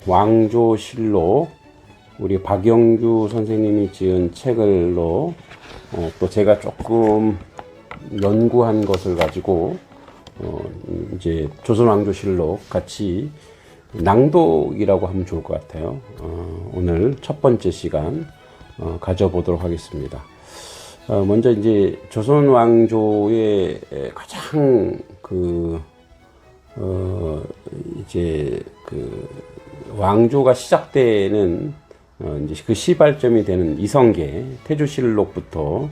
왕조실록, 우리 박영규 선생님이 지은 책을로 또 제가 조금 연구한 것을 가지고 이제 조선왕조실록 같이 낭독이라고 하면 좋을 것 같아요. 오늘 첫 번째 시간 가져보도록 하겠습니다. 먼저 이제 조선왕조의 가장 이제 왕조가 시작되는 이제 그 시발점이 되는 이성계 태조실록부터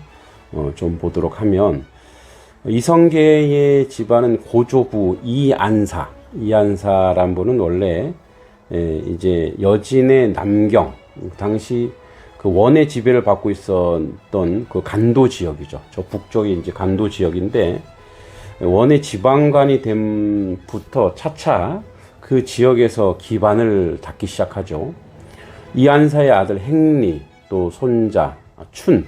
좀 보도록 하면, 이성계의 집안은 고조부 이안사란 분은 원래 이제 여진의 남경, 당시 그 원의 지배를 받고 있었던 그 간도 지역이죠. 저 북쪽이 이제 간도 지역인데, 원의 지방관이 됨부터 차차 그 지역에서 기반을 닦기 시작하죠. 이안사의 아들 행리, 또 손자 춘,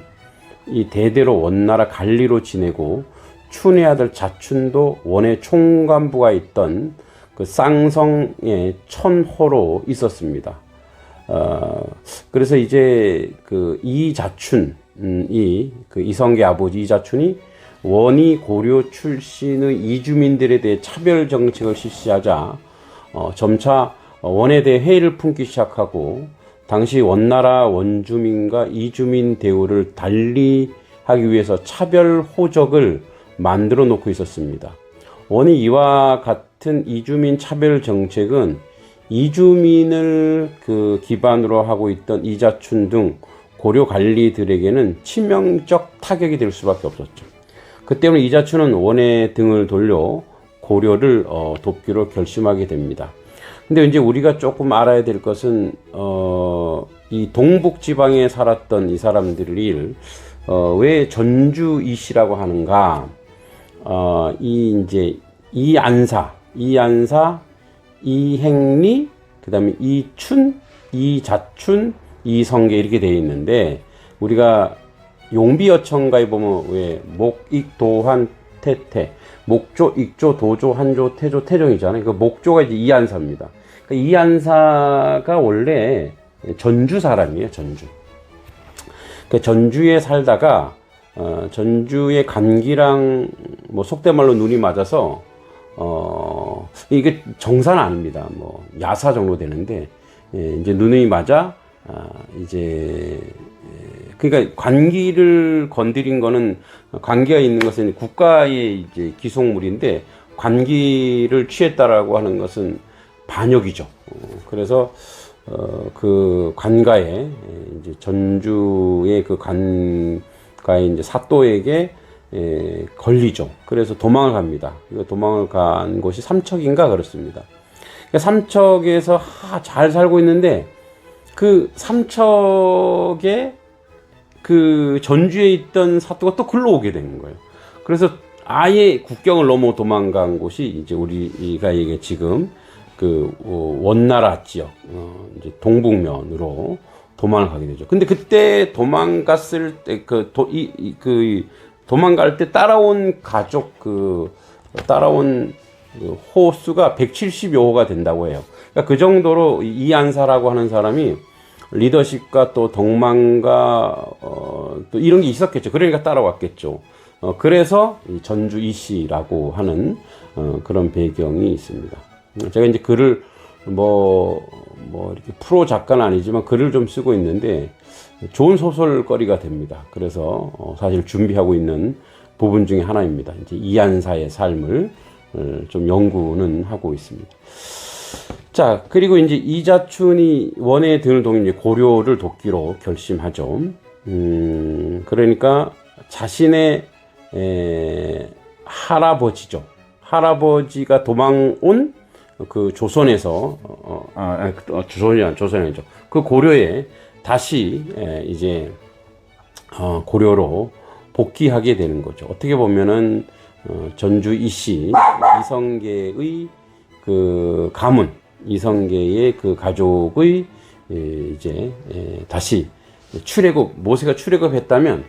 이 대대로 원나라 관리로 지내고, 춘의 아들 자춘도 원의 총관부가 있던 그 쌍성의 천호로 있었습니다. 그래서 이제 그 이자춘이, 그 이성계 아버지 이자춘이 원이 고려 출신의 이주민들에 대해 차별 정책을 실시하자 점차 원에 대해 회의를 품기 시작하고, 당시 원나라 원주민과 이주민 대우를 달리 하기 위해서 차별 호적을 만들어 놓고 있었습니다. 원이 이와 같은 이주민 차별 정책은 이주민을 그 기반으로 하고 있던 이자춘 등 고려 관리들에게는 치명적 타격이 될 수밖에 없었죠. 그 때문에 이자춘은 원의 등을 돌려 고려를 돕기로 결심하게 됩니다. 근데 이제 우리가 조금 알아야 될 것은 이 동북 지방에 살았던 이 사람들을 왜 전주이시라고 하는가? 이제 이안사, 이행리, 그다음에 이춘, 이자춘, 이성계 이렇게 되어 있는데, 우리가 용비어천가에 보면 왜 목익도한 태태, 목조, 익조, 도조, 한조, 태조, 태종이잖아요. 그 목조가 이제 이안사입니다. 그러니까 이안사가 원래 전주 사람이에요, 전주. 그러니까 전주에 살다가 전주의 간기랑 뭐 속된 말로 눈이 맞아서 이게 정사는 아닙니다. 뭐 야사 정도 되는데, 이제 눈이 맞아 이제 그러니까 관기를 건드린 거는, 관기가 있는 것은 국가의 이제 기속물인데, 관기를 취했다라고 하는 것은 반역이죠. 그래서 그 관가에 이제 전주의 그 관가의 이제 사또에게 걸리죠. 그래서 도망을 갑니다. 도망을 간 곳이 삼척인가 그렇습니다. 그러니까 삼척에서 잘 살고 있는데, 그 삼척에 그 전주에 있던 사또가 또 글로 오게 된 거예요. 그래서 아예 국경을 넘어 도망간 곳이 이제 우리가 이게 지금 그 원나라 지역, 이제 동북면으로 도망을 가게 되죠. 근데 그때 도망갔을 때 도망갈 때 따라온 가족, 따라온 호수가 170여 호가 된다고 해요. 그러니까 그 정도로 이안사라고 하는 사람이 리더십과 또 덕망과 또 이런 게 있었겠죠. 그러니까 따라왔겠죠. 그래서 전주 이씨라고 하는 그런 배경이 있습니다. 제가 이제 글을 이렇게 프로 작가는 아니지만 글을 좀 쓰고 있는데 좋은 소설거리가 됩니다. 그래서 사실 준비하고 있는 부분 중에 하나입니다. 이제 이안사의 삶을 좀 연구는 하고 있습니다. 자, 그리고 이제 이자춘이 원의 등을 동인 고려를 돕기로 결심하죠. 그러니까 자신의 할아버지죠. 할아버지가 도망온 그 조선에서 조선이 아니죠. 그 고려에 다시 이제 고려로 복귀하게 되는 거죠. 어떻게 보면은 전주 이씨 이성계의 그 가문, 이성계의 그 가족의 이제 다시 출애굽, 모세가 출애굽했다면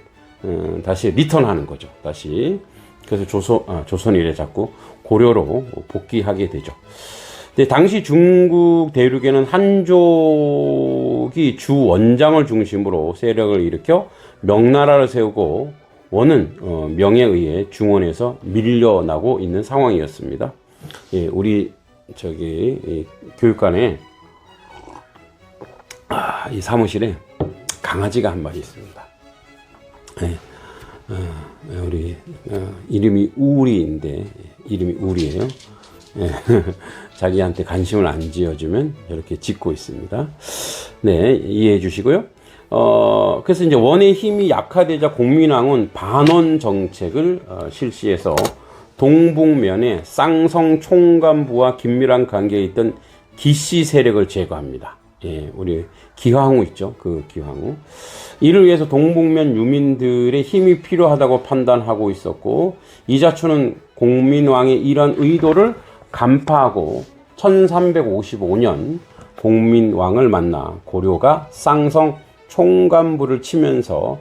다시 리턴하는 거죠. 다시. 그래서 조선이래 자꾸 고려로 복귀하게 되죠. 근데 당시 중국 대륙에는 한족이 주 원장을 중심으로 세력을 일으켜 명나라를 세우고 원은 명에 의해 중원에서 밀려나고 있는 상황이었습니다. 예, 우리 교육관에 이 사무실에 강아지가 한 마리 있습니다. 예, 우리 이름이 우리인데 이름이 우리예요. 예, 자기한테 관심을 안 지어주면 이렇게 짓고 있습니다. 네, 이해해 주시고요. 그래서 이제 원의 힘이 약화되자 공민왕은 반원 정책을 실시해서 동북면에 쌍성 총관부와 긴밀한 관계에 있던 기씨 세력을 제거합니다. 예, 우리 기황후 있죠. 그 기황후. 이를 위해서 동북면 유민들의 힘이 필요하다고 판단하고 있었고, 이자초는 공민왕의 이런 의도를 간파하고 1355년 공민왕을 만나 고려가 쌍성 총관부를 치면서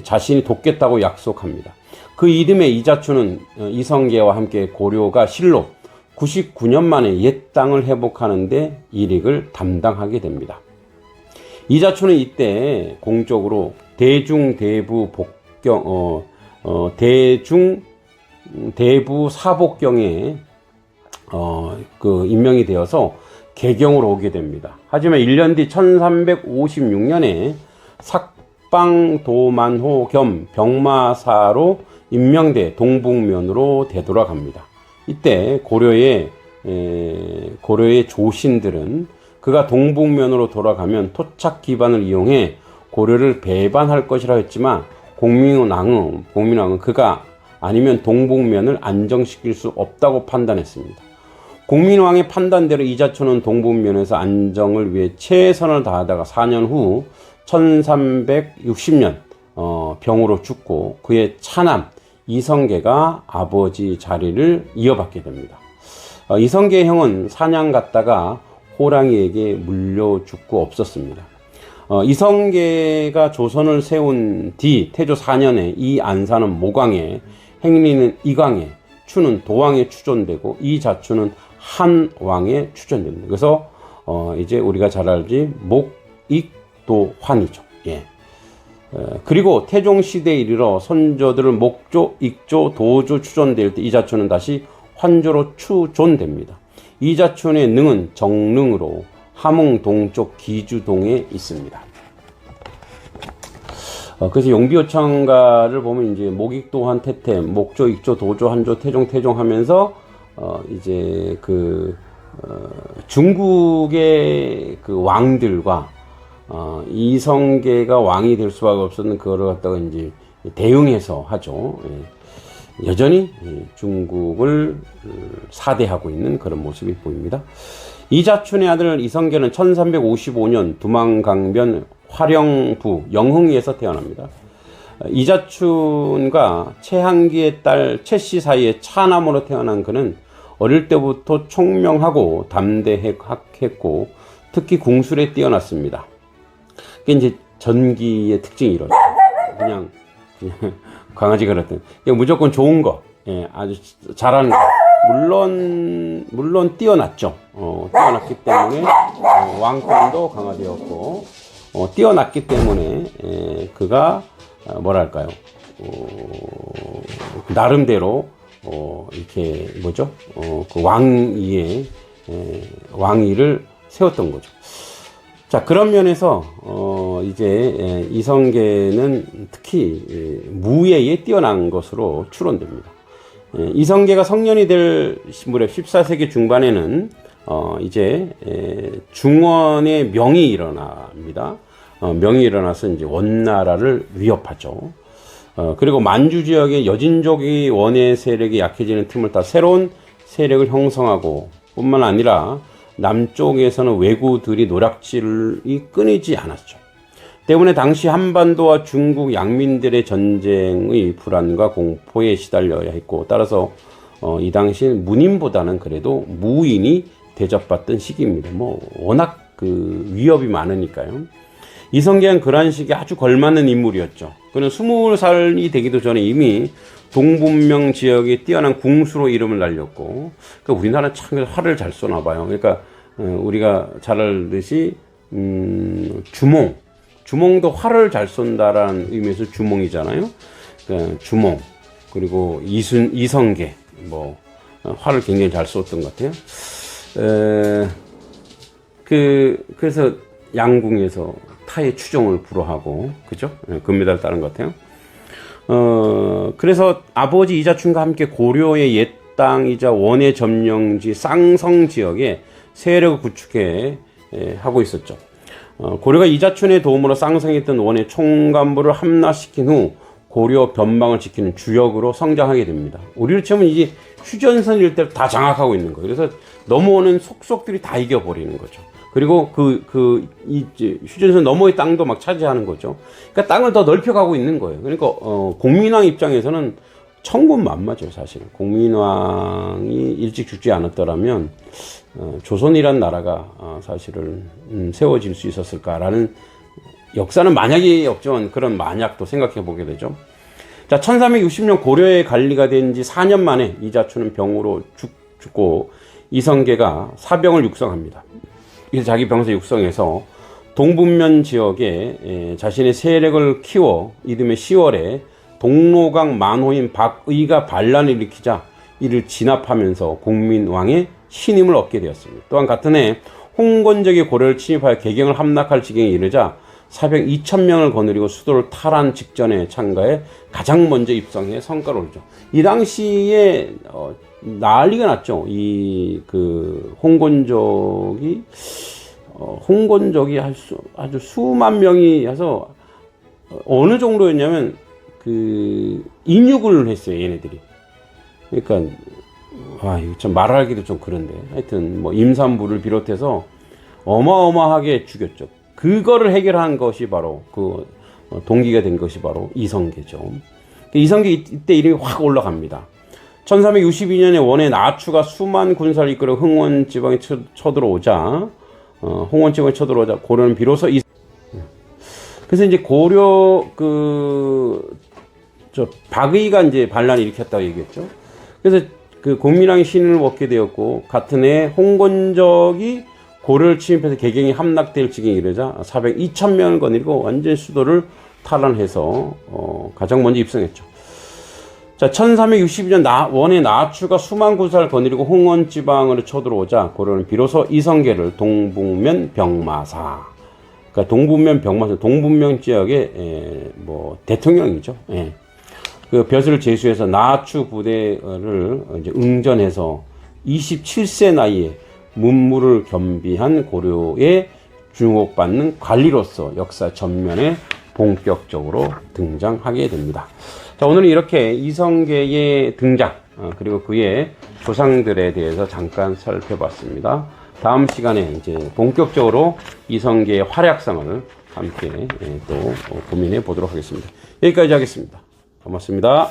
자신이 돕겠다고 약속합니다. 그 이듬해 이자초는 이성계와 함께 고려가 실로 99년 만에 옛 땅을 회복하는데 일익을 담당하게 됩니다. 이자초는 이때 공적으로 대중대부 사복경에 임명이 되어서 개경으로 오게 됩니다. 하지만 1년 뒤 1356년에 삭방도만호 겸 병마사로 임명돼 동북면으로 되돌아갑니다. 이때 고려의 조신들은 그가 동북면으로 돌아가면 토착 기반을 이용해 고려를 배반할 것이라 했지만 공민왕은 그가 아니면 동북면을 안정시킬 수 없다고 판단했습니다. 공민왕의 판단대로 이자초는 동북면에서 안정을 위해 최선을 다하다가 4년 후 1360년 병으로 죽고 그의 차남 이성계가 아버지 자리를 이어받게 됩니다. 이성계의 형은 사냥 갔다가 호랑이에게 물려 죽고 없었습니다. 이성계가 조선을 세운 뒤 태조 4년에 이 안사는 모광에, 행리는 이광에, 추는 도왕에 추존되고 이 자추는 한왕에 추존됩니다. 그래서 이제 우리가 잘 알지 목익도환이죠. 예. 그리고 태종 시대에 이르러 선조들을 목조, 익조, 도조 추존될 때 이자초는 다시 환조로 추존됩니다. 이자촌의 능은 정능으로 함흥 동쪽 기주동에 있습니다. 그래서 용비어창가를 보면 이제 목익도환 태태, 목조, 익조, 도조, 한조, 태종 하면서 이제 중국의 그 왕들과 이성계가 왕이 될 수밖에 없었는 그거를 갖다가 이제 대응해서 하죠. 예. 여전히 중국을 사대하고 있는 그런 모습이 보입니다. 이자춘의 아들 이성계는 1355년 두만강변 화령부 영흥리에서 태어납니다. 이자춘과 최한기의 딸 최씨 사이에 차남으로 태어난 그는 어릴 때부터 총명하고 담대했고 특히 궁술에 뛰어났습니다. 그게 이제 전기의 특징이 이렇죠. 그냥 강아지가 그랬던 무조건 좋은 거, 예, 아주 잘하는 거. 물론 뛰어났죠. 뛰어났기 때문에 왕권도 강화되었고 뛰어났기 때문에 그가 뭐랄까요? 나름대로 이렇게 뭐죠? 그 왕위를 세웠던 거죠. 자, 그런 면에서 이제 이성계는 특히 무예에 뛰어난 것으로 추론됩니다. 이성계가 성년이 될 무렵 14세기 중반에는 이제 중원의 명이 일어납니다. 명이 일어나서 이제 원나라를 위협하죠. 그리고 만주 지역의 여진족이 원의 세력이 약해지는 틈을 타 새로운 세력을 형성하고 뿐만 아니라 남쪽에서는 왜구들이 노략질이 끊이지 않았죠. 때문에 당시 한반도와 중국 양민들의 전쟁의 불안과 공포에 시달려야 했고 따라서 이 당시에 문인보다는 그래도 무인이 대접받던 시기입니다. 워낙 그 위협이 많으니까요. 이성계는 그러한 시기에 아주 걸맞는 인물이었죠. 그는 20살이 되기도 전에 이미 동분명 지역에 뛰어난 궁수로 이름을 날렸고, 그러니까 우리나라는 참 활을 잘 쏘나 봐요. 그러니까 우리가 잘 알듯이 주몽도 활을 잘 쏜다라는 의미에서 주몽이잖아요. 그러니까 주몽, 그리고 이성계, 뭐 활을 굉장히 잘 쏘았던 것 같아요. 그래서 양궁에서 타의 추종을 불허하고, 그죠? 금메달 따는 것 같아요. 그래서 아버지 이자춘과 함께 고려의 옛 땅이자 원의 점령지 쌍성 지역에 세력을 구축해 하고 있었죠. 고려가 이자춘의 도움으로 쌍성했던 원의 총간부를 함락시킨 후 고려 변방을 지키는 주역으로 성장하게 됩니다. 우리로 치면 이제 휴전선 일대를 다 장악하고 있는 거예요. 그래서 넘어오는 속속들이 다 이겨버리는 거죠. 그리고 이제 휴전선 너머의 땅도 막 차지하는 거죠. 그러니까 땅을 더 넓혀가고 있는 거예요. 그러니까 공민왕 입장에서는 천군만마죠, 사실은. 공민왕이 일찍 죽지 않았더라면 조선이란 나라가 사실은 세워질 수 있었을까라는, 역사는 만약이 없지만 그런 만약도 생각해 보게 되죠. 자, 1360년 고려에 관리가 된 지 4년 만에 이자춘은 병으로 죽고 이성계가 사병을 육성합니다. 그래서 자기 병사 육성해서 동분면 지역에 자신의 세력을 키워 이듬해 10월에 동로강 만호인 박의가 반란을 일으키자 이를 진압하면서 공민왕의 신임을 얻게 되었습니다. 또한 같은 해 홍건적이 고려를 침입하여 개경을 함락할 지경에 이르자 사병 2,000명을 거느리고 수도를 탈환 직전에 참가해 가장 먼저 입성해 성과를 올리죠. 이 당시에 난리가 났죠. 홍건적이 아주 수만 명이 해서 어느 정도였냐면 인육을 했어요, 얘네들이. 그러니까 이거 참 말하기도 좀 그런데, 하여튼 뭐 임산부를 비롯해서 어마어마하게 죽였죠. 그거를 해결한 것이 바로 동기가 된 것이 바로 이성계죠. 이성계 이때 이름이 확 올라갑니다. 1362년에 원의 나추가 수만 군사를 이끌어 흥원 지방에 쳐들어오자 고려는 비로소 그래서 이제 고려 박의가 이제 반란을 일으켰다고 얘기했죠. 그래서 공민왕의 신임을 얻게 되었고, 같은 해 홍건적이 고려를 침입해서 개경이 함락될 지경에 이르자 사병 2,000명을 거느리고 완전히 수도를 탈환해서 가장 먼저 입성했죠. 자, 1362년 원의 나추가 수만 군사를 거느리고 홍원 지방으로 쳐들어오자 고려는 비로소 이성계를 동북면 병마사, 그러니까 동분명 지역의 대통령이죠. 예. 그 벼슬을 제수해서 나추 부대를 이제 응전해서 27세 나이에 문무를 겸비한 고려에 주목받는 관리로서 역사 전면에 본격적으로 등장하게 됩니다. 자, 오늘은 이렇게 이성계의 등장, 그리고 그의 조상들에 대해서 잠깐 살펴봤습니다. 다음 시간에 이제 본격적으로 이성계의 활약상을 함께 또 고민해 보도록 하겠습니다. 여기까지 하겠습니다. 고맙습니다.